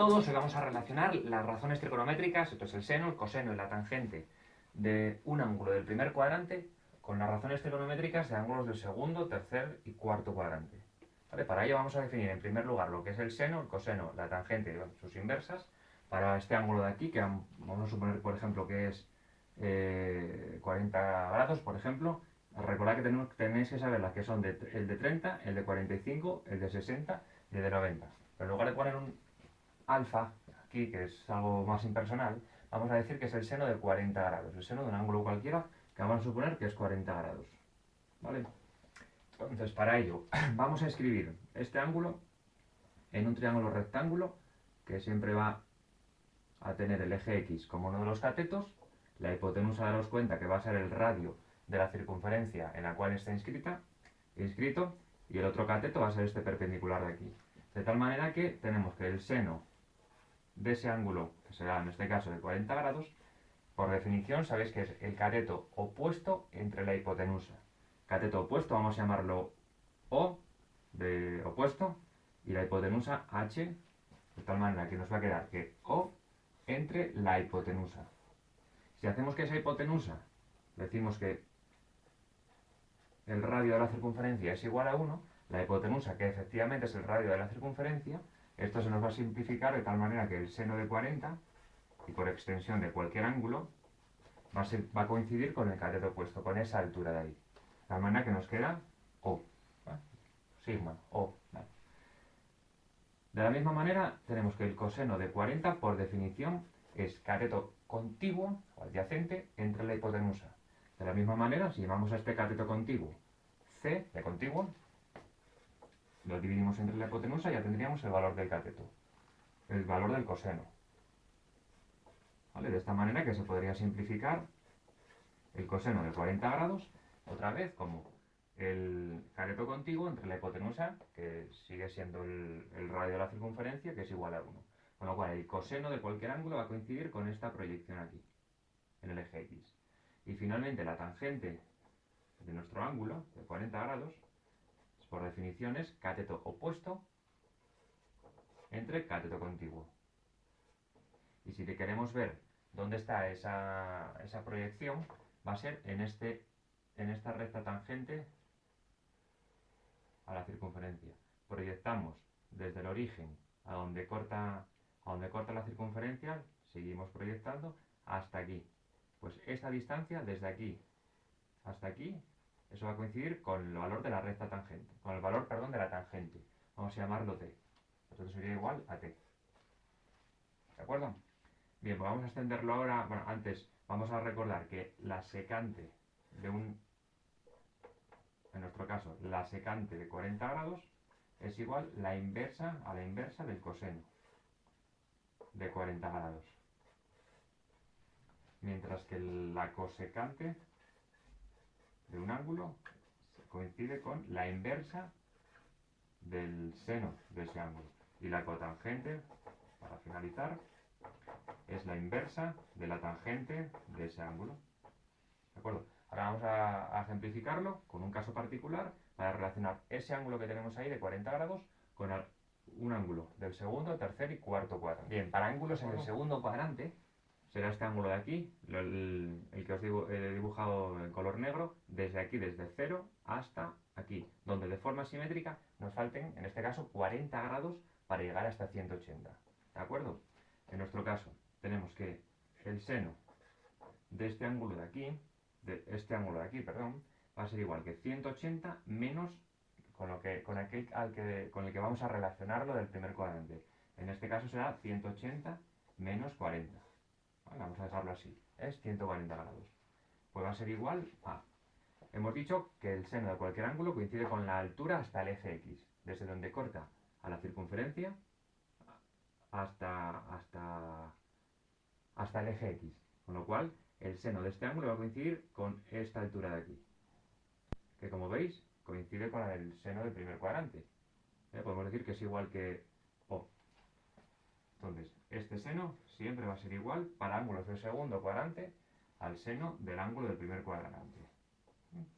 todos, hoy vamos a relacionar las razones trigonométricas, esto es el seno, el coseno y la tangente de un ángulo del primer cuadrante con las razones trigonométricas de ángulos del segundo, tercer y cuarto cuadrante. ¿Vale? Para ello vamos a definir en primer lugar lo que es el seno, el coseno, la tangente y sus inversas para este ángulo de aquí, que vamos a suponer, por ejemplo, que es 40 grados, por ejemplo. Recordad que tenéis que saber las que son el de 30, el de 45, el de 60 y el de 90. Pero en lugar de poner un alfa aquí, que es algo más impersonal, vamos a decir que es el seno de 40 grados, el seno de un ángulo cualquiera que vamos a suponer que es 40 grados. ¿Vale? Entonces, para ello, vamos a escribir este ángulo en un triángulo rectángulo que siempre va a tener el eje X como uno de los catetos, la hipotenusa daros cuenta que va a ser el radio de la circunferencia en la cual está inscrito, y el otro cateto va a ser este perpendicular de aquí. De tal manera que tenemos que el seno de ese ángulo, que será en este caso de 40 grados, por definición sabéis que es el cateto opuesto entre la hipotenusa. Cateto opuesto vamos a llamarlo O, de opuesto, y la hipotenusa H, de tal manera que nos va a quedar que O entre la hipotenusa. Si hacemos que esa hipotenusa, decimos que el radio de la circunferencia es igual a 1, la hipotenusa, que efectivamente es el radio de la circunferencia, esto se nos va a simplificar de tal manera que el seno de 40, y por extensión de cualquier ángulo, va a coincidir con el cateto opuesto, con esa altura de ahí. De tal manera que nos queda O, ¿vale? Sigma, O. ¿Vale? De la misma manera, tenemos que el coseno de 40, por definición, es cateto contiguo o adyacente entre la hipotenusa. De la misma manera, si llamamos a este cateto contiguo C de contiguo, lo dividimos entre la hipotenusa y ya tendríamos el valor del cateto, el valor del coseno. ¿Vale? De esta manera que se podría simplificar el coseno de 40 grados, otra vez como el cateto contiguo entre la hipotenusa, que sigue siendo el radio de la circunferencia, que es igual a 1. Con lo cual el coseno de cualquier ángulo va a coincidir con esta proyección aquí, en el eje X. Y finalmente la tangente de nuestro ángulo, de 40 grados, por definición es cateto opuesto entre cateto contiguo. Y si queremos ver dónde está esa proyección, va a ser en esta recta tangente a la circunferencia. Proyectamos desde el origen a donde corta la circunferencia, seguimos proyectando hasta aquí. Pues esta distancia desde aquí hasta aquí, eso va a coincidir con el valor de la recta tangente, con el valor, perdón, de la tangente. Vamos a llamarlo t. Entonces sería igual a t. ¿De acuerdo? Bien, pues vamos a extenderlo ahora. Bueno, antes vamos a recordar que la secante en nuestro caso, la secante de 40 grados es igual a la inversa del coseno de 40 grados. Mientras que la cosecante de un ángulo coincide con la inversa del seno de ese ángulo. Y la cotangente, para finalizar, es la inversa de la tangente de ese ángulo. ¿De acuerdo? Ahora vamos a ejemplificarlo con un caso particular para relacionar ese ángulo que tenemos ahí de 40 grados con un ángulo del segundo, tercer y cuarto cuadrante. Bien, para ángulos en el segundo cuadrante será este ángulo de aquí, el que os he dibujado en color negro, desde aquí, desde 0 hasta aquí, donde de forma simétrica nos falten, en este caso, 40 grados para llegar hasta 180. ¿De acuerdo? En nuestro caso, tenemos que el seno de este ángulo de aquí, va a ser igual que 180 menos con el que vamos a relacionarlo del primer cuadrante. En este caso será 180 menos 40. Vale, vamos a dejarlo así. Es 140 grados. Pues va a ser igual a... Hemos dicho que el seno de cualquier ángulo coincide con la altura hasta el eje X. Desde donde corta a la circunferencia hasta el eje X. Con lo cual, el seno de este ángulo va a coincidir con esta altura de aquí, que como veis coincide con el seno del primer cuadrante. Podemos decir que es igual que O. Entonces, este seno siempre va a ser igual para ángulos del segundo cuadrante al seno del ángulo del primer cuadrante.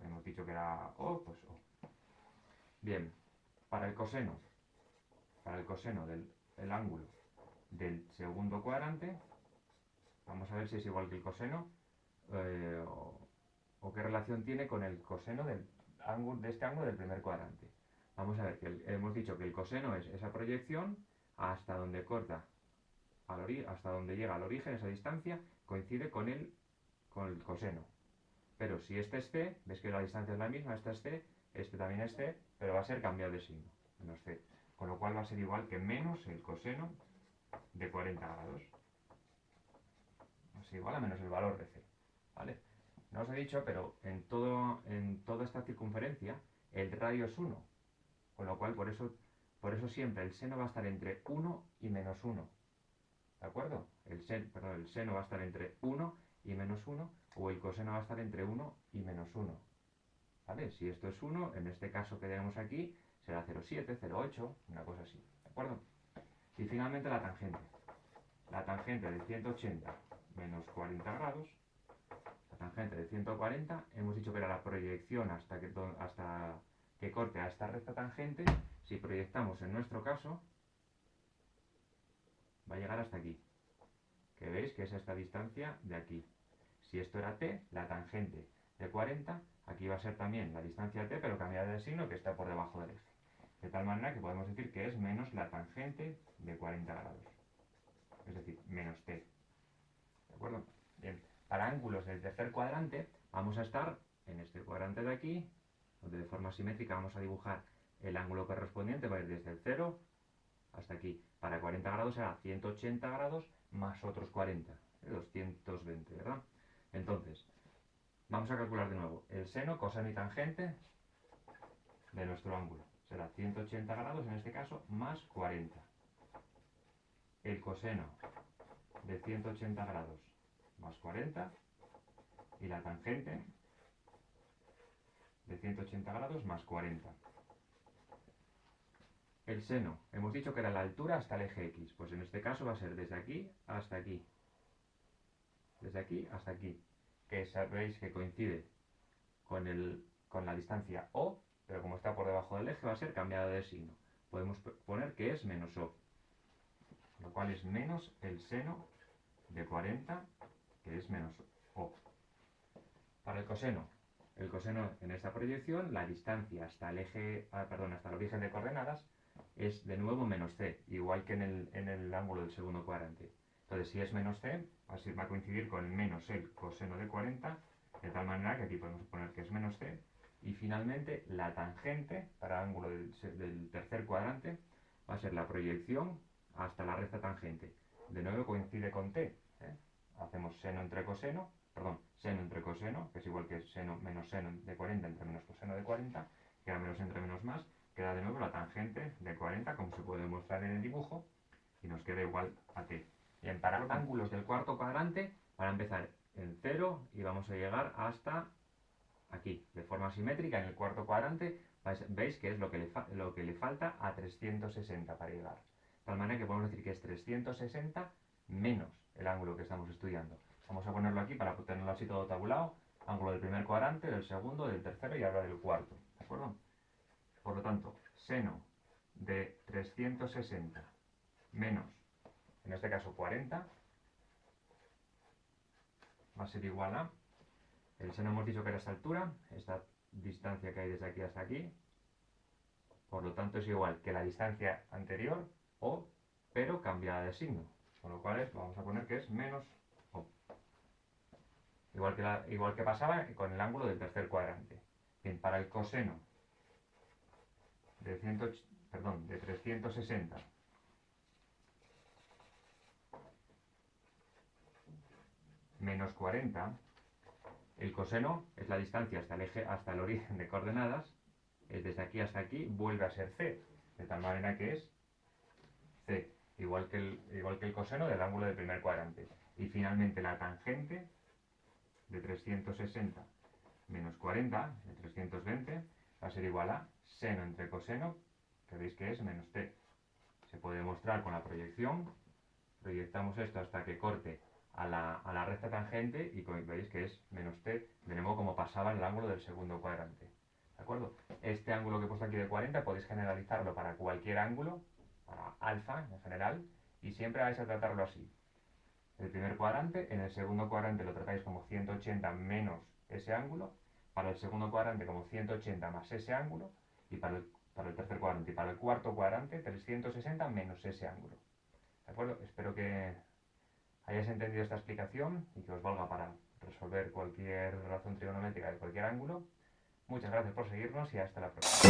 Hemos dicho que era O, pues O. Bien, para el coseno del ángulo del segundo cuadrante. Vamos a ver si es igual que el coseno o qué relación tiene con el coseno de este ángulo del primer cuadrante. Vamos a ver que hemos dicho que el coseno es esa proyección hasta donde corta, hasta donde llega al origen, esa distancia, coincide con el coseno. Pero si este es c, ves que la distancia es la misma, este es c, este también es c, pero va a ser cambiado de signo, menos c. Con lo cual va a ser igual que menos el coseno de 40 grados. Va a ser igual a menos el valor de c. ¿Vale? No os he dicho, pero en toda esta circunferencia el radio es 1. Con lo cual, por eso siempre el seno va a estar entre 1 y menos 1. ¿De acuerdo? El seno va a estar entre 1 y menos 1, o el coseno va a estar entre 1 y menos 1. ¿Vale? Si esto es 1, en este caso que tenemos aquí, será 0,7, 0,8, una cosa así. ¿De acuerdo? Y finalmente la tangente. La tangente de 180 menos 40 grados. La tangente de 140, hemos dicho que era la proyección hasta que corte a esta recta tangente. Si proyectamos en nuestro caso, va a llegar hasta aquí. Que veis que es esta distancia de aquí. Si esto era t, la tangente de 40, aquí va a ser también la distancia t, pero cambiada de signo, que está por debajo del eje. De tal manera que podemos decir que es menos la tangente de 40 grados. Es decir, menos t. ¿De acuerdo? Bien. Para ángulos del tercer cuadrante, vamos a estar en este cuadrante de aquí, donde de forma simétrica vamos a dibujar el ángulo correspondiente, va a ir desde el 0 hasta aquí. Para 40 grados será 180 grados más otros 40, 220, ¿verdad? Entonces, vamos a calcular de nuevo el seno, coseno y tangente de nuestro ángulo. Será 180 grados en este caso más 40. El coseno de 180 grados más 40 y la tangente de 180 grados más 40. El seno, hemos dicho que era la altura hasta el eje X, pues en este caso va a ser desde aquí hasta aquí. Desde aquí hasta aquí, que sabéis que coincide con la distancia O, pero como está por debajo del eje va a ser cambiado de signo. Podemos poner que es menos O, lo cual es menos el seno de 40, que es menos O. Para el coseno en esta proyección, la distancia hasta el hasta el origen de coordenadas es de nuevo menos c, igual que en el ángulo del segundo cuadrante. Entonces, si es menos c, va a coincidir con menos el coseno de 40, de tal manera que aquí podemos poner que es menos c. Y finalmente, la tangente para el ángulo del tercer cuadrante va a ser la proyección hasta la recta tangente. De nuevo coincide con t. Hacemos seno entre coseno, que es igual que menos seno de 40 entre menos coseno de 40, queda menos entre menos más, queda de nuevo la tangente de 40, como se puede mostrar en el dibujo, y nos queda igual a t. Bien, para ángulos del cuarto cuadrante, para empezar en 0 y vamos a llegar hasta aquí, de forma simétrica, en el cuarto cuadrante, veis que es lo que le falta a 360 para llegar. De tal manera que podemos decir que es 360 menos el ángulo que estamos estudiando. Vamos a ponerlo aquí para tenerlo así todo tabulado. Ángulo del primer cuadrante, del segundo, del tercero y ahora del cuarto. ¿De acuerdo? Por lo tanto, seno de 360 menos, en este caso 40, va a ser igual a, el seno hemos dicho que era esta altura, esta distancia que hay desde aquí hasta aquí, por lo tanto es igual que la distancia anterior, o, pero cambiada de signo. Con lo cual vamos a poner que es menos O. Igual que pasaba con el ángulo del tercer cuadrante. Bien, para el coseno de 360 menos 40, el coseno es la distancia hasta el origen de coordenadas, es desde aquí hasta aquí, vuelve a ser c, de tal manera que es c, igual que el coseno del ángulo del primer cuadrante. Y finalmente la tangente de 360 menos 40, de 320, va a ser igual a seno entre coseno, que veis que es menos t. Se puede demostrar con la proyección. Proyectamos esto hasta que corte a la recta tangente y veis que es menos t, de nuevo como pasaba en el ángulo del segundo cuadrante. ¿De acuerdo? Este ángulo que he puesto aquí de 40 podéis generalizarlo para cualquier ángulo, para alfa en general, Y siempre vais a tratarlo así. El primer cuadrante, en el segundo cuadrante lo tratáis como 180 menos ese ángulo, para el segundo cuadrante como 180 más ese ángulo, y para el tercer cuadrante y para el cuarto cuadrante 360 menos ese ángulo. ¿De acuerdo? Espero que hayáis entendido esta explicación y que os valga para resolver cualquier razón trigonométrica de cualquier ángulo. Muchas gracias por seguirnos y hasta la próxima.